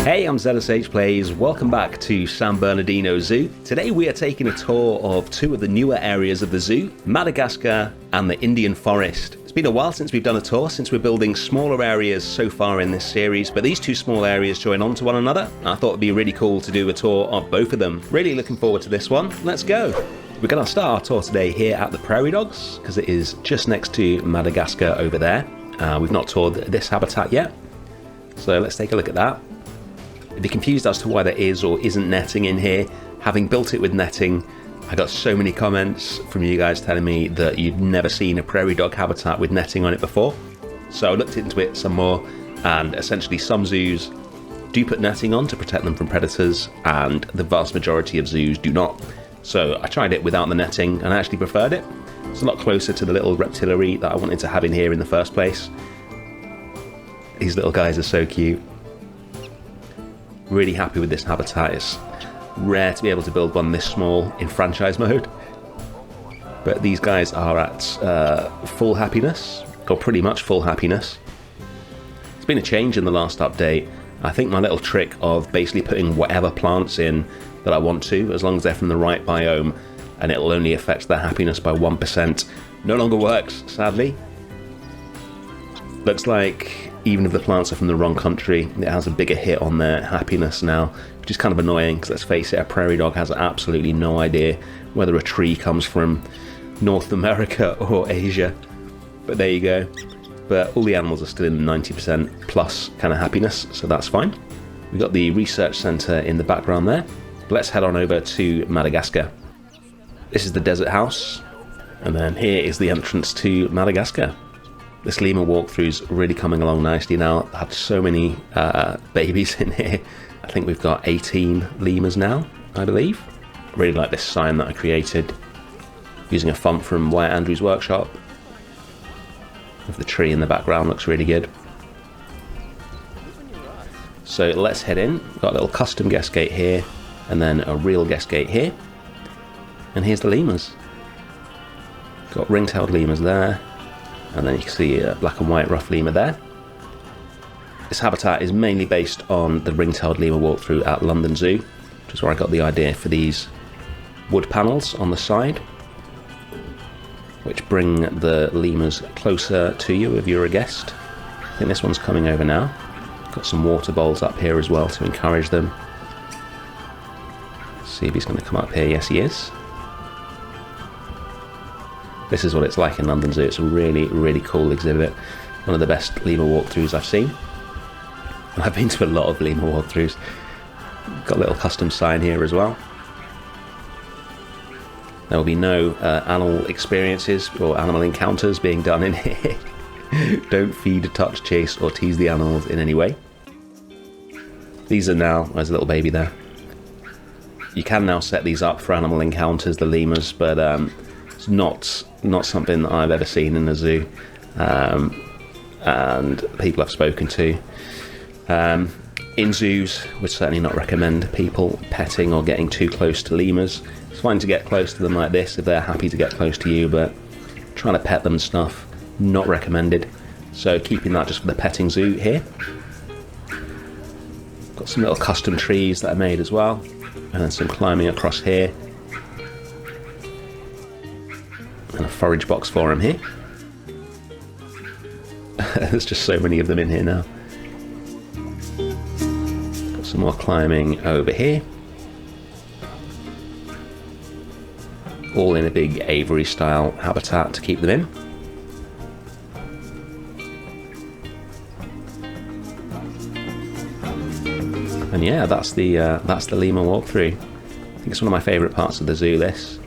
Hey, I'm ZSH Plays, welcome back to San Bernardino Zoo. Today we are taking a tour of two of the newer areas of the zoo, Madagascar and the Indian Forest. It's been a while since we've done a tour, since we're building smaller areas so far in this series, but these two small areas join on to one another. I thought it'd be really cool to do a tour of both of them. Really looking forward to this one. Let's go. We're going to start our tour today here at the Prairie Dogs, because it is just next to Madagascar over there. We've not toured this habitat yet, so let's take a look at that. If you're confused as to why there is or isn't netting in here, having built it with netting, I got so many comments from you guys telling me that you'd never seen a prairie dog habitat with netting on it before. So I looked into it some more, and essentially some zoos do put netting on to protect them from predators, and the vast majority of zoos do not. So I tried it without the netting, and I actually preferred it. It's a lot closer to the little reptiliary that I wanted to have in here in the first place. These little guys are so cute. Really happy with this habitat. It's rare to be able to build one this small in franchise mode, but these guys are at full happiness, or pretty much full happiness. It's been a change in the last update. I think my little trick of basically putting whatever plants in that I want to, as long as they're from the right biome, and it'll only affect their happiness by 1%, no longer works, sadly. Looks like even if the plants are from the wrong country, it has a bigger hit on their happiness now, which is kind of annoying, because let's face it, a prairie dog has absolutely no idea whether a tree comes from North America or Asia. But there you go. But all the animals are still in the 90% plus kind of happiness, so that's fine. We've got the research centre in the background there. Let's head on over to Madagascar. This is the desert house, and then here is the entrance to Madagascar. This lemur walkthrough's really coming along nicely now. I've had so many babies in here. I think we've got 18 lemurs now, I believe. I really like this sign that I created using a font from Wyatt Andrews' workshop. With the tree in the background, looks really good. So let's head in. We've got a little custom guest gate here, and then a real guest gate here. And here's the lemurs. Got ring-tailed lemurs there. And then you can see a black and white rough lemur there. This habitat is mainly based on the ring-tailed lemur walkthrough at London Zoo, which is where I got the idea for these wood panels on the side, which bring the lemurs closer to you if you're a guest. I think this one's coming over now. Got some water bowls up here as well to encourage them. Let's see if he's going to come up here. Yes, he is. This is what it's like in London Zoo. It's a really, really cool exhibit. One of the best lemur walkthroughs I've seen. And I've been to a lot of lemur walkthroughs. Got a little custom sign here as well. There will be no animal experiences or animal encounters being done in here. Don't feed, touch, chase, or tease the animals in any way. These are now, there's a little baby there. You can now set these up for animal encounters, the lemurs, but it's not something that I've ever seen in a zoo, and people I've spoken to. In zoos, would certainly not recommend people petting or getting too close to lemurs. It's fine to get close to them like this if they're happy to get close to you, but trying to pet them and stuff, not recommended. So keeping that just for the petting zoo here. Got some little custom trees that I made as well, and then some climbing across here. And a forage box for him here. There's just so many of them in here now. Got some more climbing over here. All in a big aviary style habitat to keep them in. And yeah, that's the lemur walkthrough. I think it's one of my favourite parts of the zoo, this.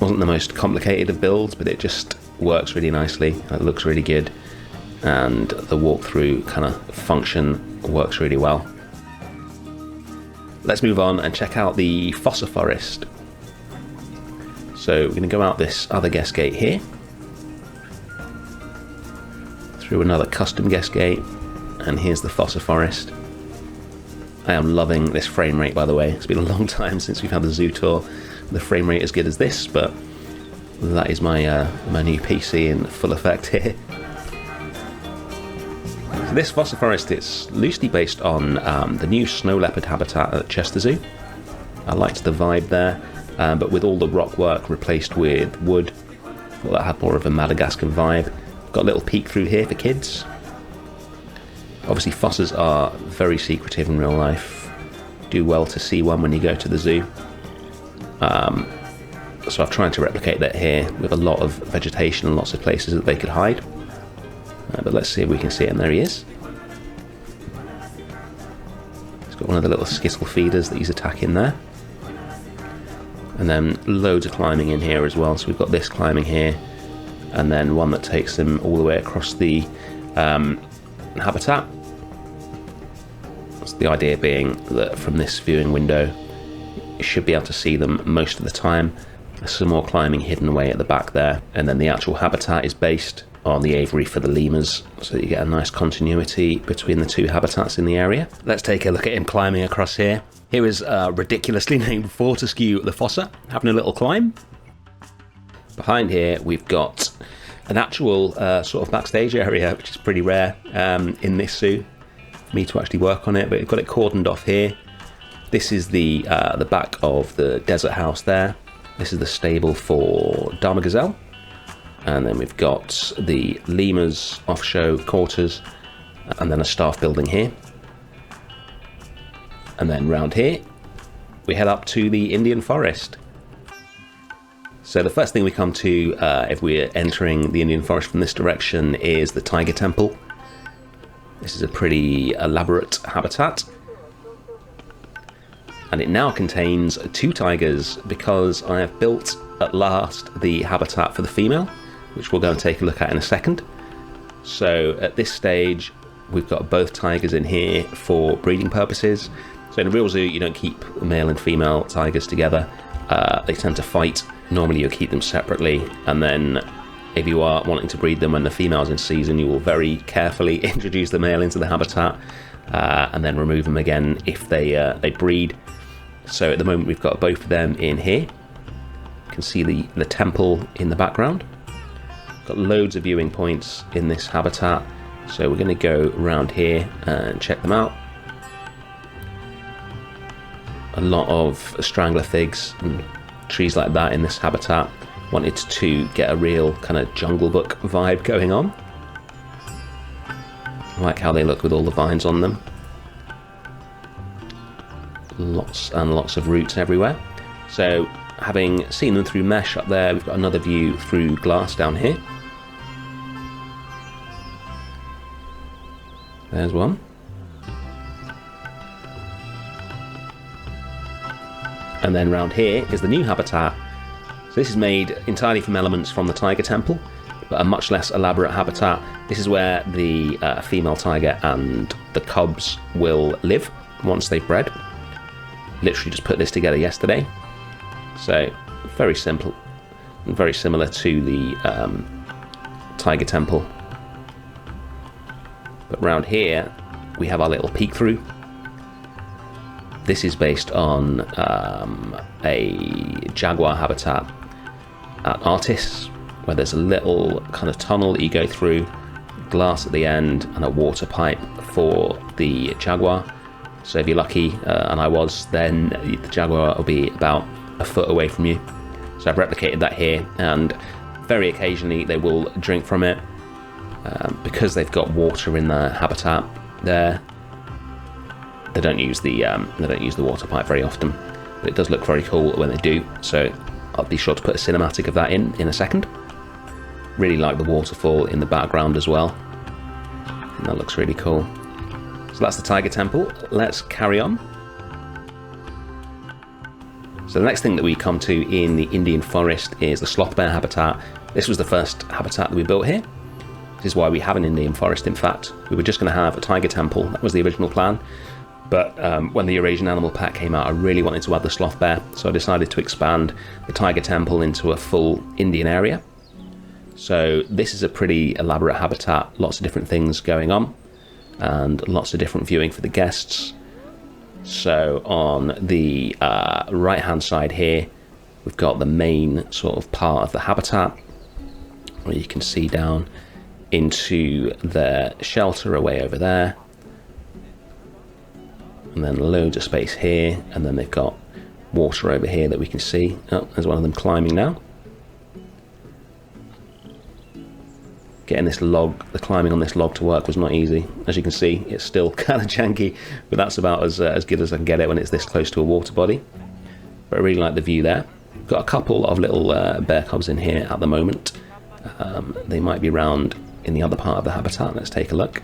Wasn't the most complicated of builds, but it just works really nicely. It looks really good, and the walkthrough kind of function works really well. Let's move on and check out the Fossa Forest. So we're going to go out this other guest gate here, through another custom guest gate, and here's the Fossa Forest. I am loving this frame rate, by the way. It's been a long time since we've had the zoo tour. The frame rate as good as this, but that is my my new PC in full effect here. So this Fossa Forest is loosely based on the new snow leopard habitat at Chester Zoo. I liked the vibe there, but with all the rock work replaced with wood, well, that had more of a Madagascan vibe. Got a little peek through here for kids. Obviously fossas are very secretive in real life. Do well to see one when you go to the zoo. So I've tried to replicate that here with a lot of vegetation and lots of places that they could hide. But let's see if we can see it, and there he is. He's got one of the little skittle feeders that he's attacking there. And then loads of climbing in here as well. So we've got this climbing here, and then one that takes him all the way across the habitat. That's the idea being that from this viewing window, you should be able to see them most of the time. There's some more climbing hidden away at the back there, and then the actual habitat is based on the aviary for the lemurs, so that you get a nice continuity between the two habitats in the area. Let's take a look at him climbing across here. Here is ridiculously named Fortescue the Fossa, having a little climb. Behind here we've got an actual sort of backstage area, which is pretty rare in this zoo for me to actually work on it, but we've got it cordoned off here. This is the back of the desert house there. This is the stable for Dama Gazelle. And then we've got the lemurs off-show quarters, and then a staff building here. And then round here, we head up to the Indian forest. So the first thing we come to if we're entering the Indian forest from this direction is the tiger temple. This is a pretty elaborate habitat. And it now contains 2 tigers because I have built at last the habitat for the female, which we'll go and take a look at in a second. So at this stage, we've got both tigers in here for breeding purposes. So in a real zoo, you don't keep male and female tigers together. They tend to fight. Normally you'll keep them separately, and then if you are wanting to breed them when the female's in season, you will very carefully introduce the male into the habitat and then remove them again if they breed. So at the moment we've got both of them in here. You can see the temple in the background. Got loads of viewing points in this habitat, so we're going to go around here and check them out. A lot of strangler figs and trees like that in this habitat. Wanted to get a real kind of Jungle Book vibe going on. I like how they look with all the vines on them. Lots and lots of roots everywhere. So having seen them through mesh up there, we've got another view through glass down here. There's one. And then round here is the new habitat. So this is made entirely from elements from the tiger temple, but a much less elaborate habitat. This is where the female tiger and the cubs will live once they've bred. Literally just put this together yesterday. So very simple and very similar to the tiger temple. But round here we have our little peek through. This is based on a jaguar habitat at Artis, where there's a little kind of tunnel that you go through, glass at the end, and a water pipe for the jaguar. So if you're lucky, and I was, then the jaguar will be about a foot away from you. So I've replicated that here, and very occasionally they will drink from it because they've got water in their habitat there. They don't use the water pipe very often, but it does look very cool when they do. So I'll be sure to put a cinematic of that in a second. Really like the waterfall in the background as well, and that looks really cool. So that's the tiger temple. Let's carry on. So the next thing that we come to in the Indian forest is the sloth bear habitat. This was the first habitat that we built here. This is why we have an Indian forest, in fact. We were just going to have a tiger temple. That was the original plan. But when the Eurasian Animal Pack came out, I really wanted to add the sloth bear, so I decided to expand the tiger temple into a full Indian area. So this is a pretty elaborate habitat, lots of different things going on, and lots of different viewing for the guests. So on the right hand side here, we've got the main sort of part of the habitat, where you can see down into their shelter away over there. And then loads of space here, and then they've got water over here that we can see. Oh, there's one of them climbing now. Getting this log, the climbing on this log to work was not easy. As you can see, it's still kind of janky, but that's about as good as I can get it when it's this close to a water body. But I really like the view there. Got a couple of little bear cubs in here at the moment. They might be round in the other part of the habitat. Let's take a look.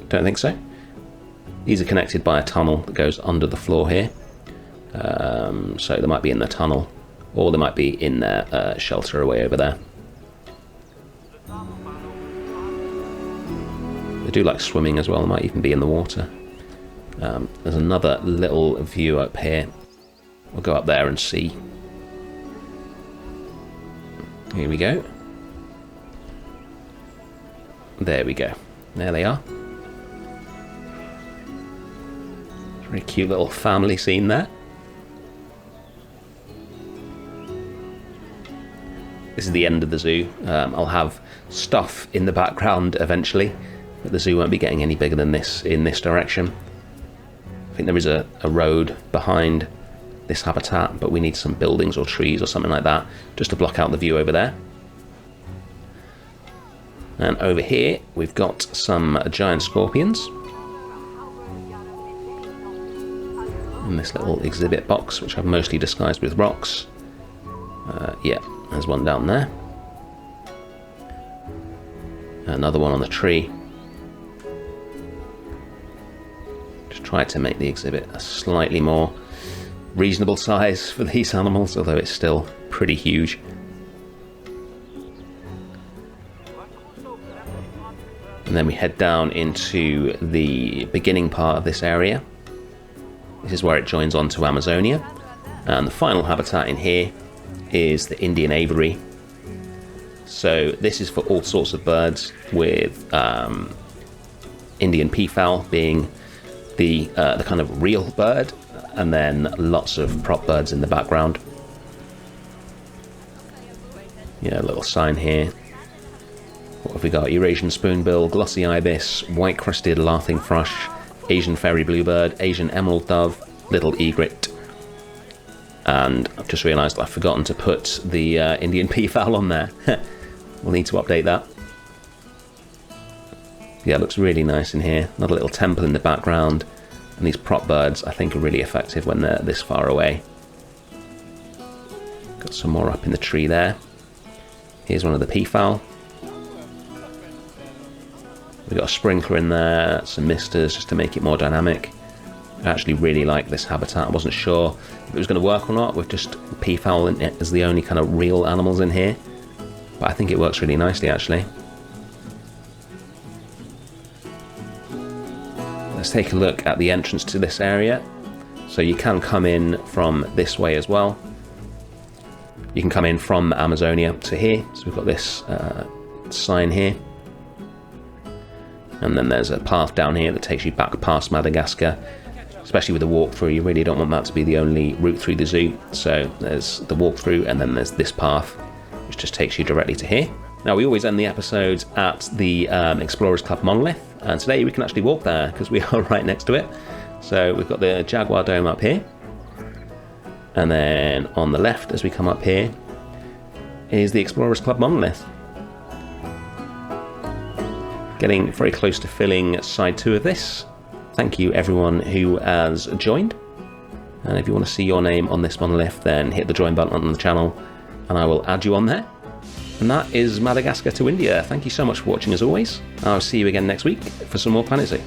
Don't think so. These are connected by a tunnel that goes under the floor here. So they might be in the tunnel, or they might be in their shelter away over there. They do like swimming as well. They might even be in the water. There's another little view up here. We'll go up there and see. Here we go. There we go. There they are. Very cute little family scene there. This is the end of the zoo. I'll have stuff in the background eventually, but the zoo won't be getting any bigger than this in this direction. I think there is a road behind this habitat, but we need some buildings or trees or something like that just to block out the view over there. And over here we've got some giant scorpions in this little exhibit box, which I've mostly disguised with rocks. Yeah, there's one down there. Another one on the tree. Just try to make the exhibit a slightly more reasonable size for these animals, although it's still pretty huge. And then we head down into the beginning part of this area. This is where it joins on to Amazonia. And the final habitat in here is the Indian aviary. So this is for all sorts of birds, with Indian peafowl being the kind of real bird, and then lots of prop birds in the background. Yeah, a little sign here. What have we got? Eurasian spoonbill, glossy ibis, white-crested laughing thrush, Asian fairy bluebird, Asian emerald dove, little egret. And I've just realised I've forgotten to put the Indian peafowl on there. We'll need to update that. Yeah, it looks really nice in here. Another little temple in the background. And these prop birds, I think, are really effective when they're this far away. Got some more up in the tree there. Here's one of the peafowl. We've got a sprinkler in there, some misters just to make it more dynamic. I actually really like this habitat. I wasn't sure if it was going to work or not with just peafowl in it as the only kind of real animals in here. But I think it works really nicely, actually. Let's take a look at the entrance to this area. So you can come in from this way as well. You can come in from Amazonia to here. So we've got this sign here. And then there's a path down here that takes you back past Madagascar. Especially with the walkthrough, you really don't want that to be the only route through the zoo. So there's the walkthrough, and then there's this path, which just takes you directly to here. Now, we always end the episodes at the Explorers Club monolith, and today we can actually walk there because we are right next to it. So we've got the Jaguar Dome up here, and then on the left as we come up here is the Explorers Club monolith. Getting very close to filling side 2 of this. Thank you everyone who has joined, and if you want to see your name on this monolith, then hit the join button on the channel and I will add you on there. And that is Madagascar to India. Thank you so much for watching as always. I'll see you again next week for some more Planet Zoo.